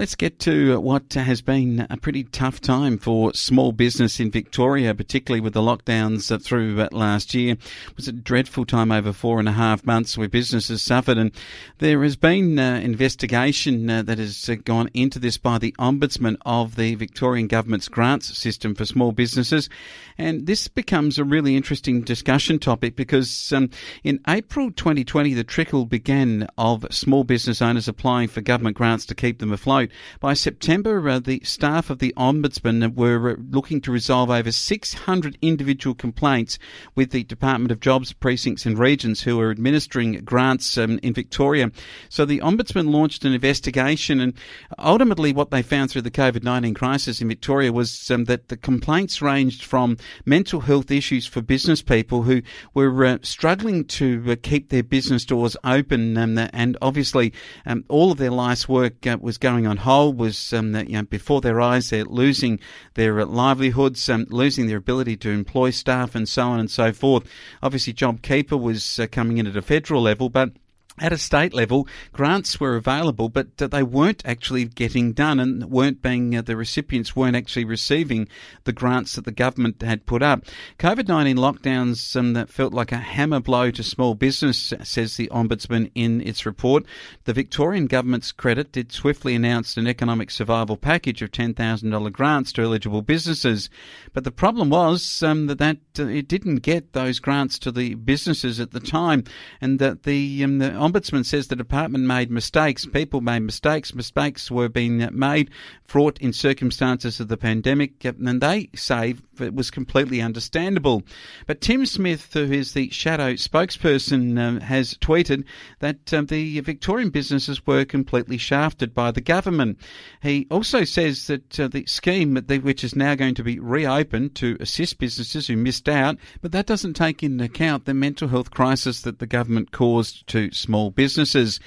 Let's get to what has been a pretty tough time for small business in Victoria, particularly with the lockdowns through last year. It was a dreadful time over 4.5 months where businesses suffered, and there has been investigation that has gone into this by the Ombudsman of the Victorian Government's grants system for small businesses. And this becomes a really interesting discussion topic because in April 2020, the trickle began of small business owners applying for government grants to keep them afloat. By September, the staff of the Ombudsman were looking to resolve over 600 individual complaints with the Department of Jobs, Precincts and Regions, who are administering grants in Victoria. So the Ombudsman launched an investigation, and ultimately what they found through the COVID-19 crisis in Victoria was that the complaints ranged from mental health issues for business people who were struggling to keep their business doors open, and obviously all of their life's work was going on hold, was before their eyes. They're losing their livelihoods, losing their ability to employ staff and so on and so forth. Obviously JobKeeper was coming in at a federal level, but at a state level, grants were available, but they weren't actually getting done, and the recipients weren't actually receiving the grants that the government had put up. COVID-19 lockdowns that felt like a hammer blow to small business, says the Ombudsman in its report. The Victorian government's credit did swiftly announce an economic survival package of $10,000 grants to eligible businesses, but the problem was that it didn't get those grants to the businesses at the time, and that the Ombudsman says the department made mistakes. People made mistakes. Mistakes were being made, fraught in circumstances of the pandemic, and they say it was completely understandable. But Tim Smith, who is the shadow spokesperson, has tweeted that the Victorian businesses were completely shafted by the government. He also says that the scheme, which is now going to be reopened to assist businesses who missed out, but that doesn't take into account the mental health crisis that the government caused to small businesses.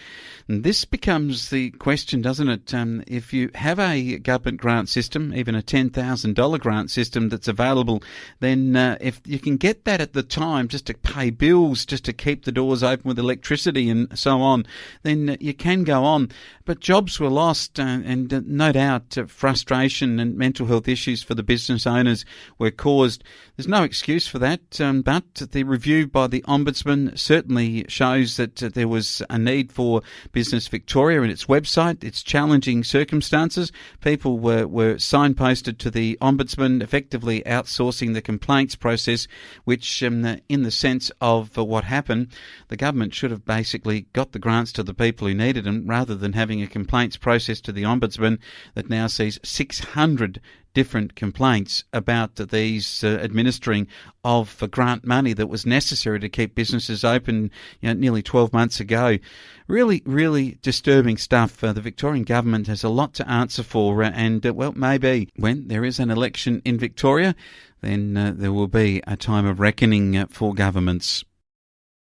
And this becomes the question, doesn't it? If you have a government grant system, even a $10,000 grant system that's available, then if you can get that at the time just to pay bills, just to keep the doors open with electricity and so on, then you can go on. But jobs were lost, and no doubt frustration and mental health issues for the business owners were caused. There's no excuse for that, but the review by the Ombudsman certainly shows that there was a need for Business Victoria and its website, its challenging circumstances. People were signposted to the Ombudsman, effectively outsourcing the complaints process, which in the sense of what happened, the government should have basically got the grants to the people who needed them, rather than having a complaints process to the Ombudsman that now sees 600 different complaints about these administering of grant money that was necessary to keep businesses open nearly 12 months ago. Really, really disturbing stuff. The Victorian government has a lot to answer for, and maybe when there is an election in Victoria, then there will be a time of reckoning for governments.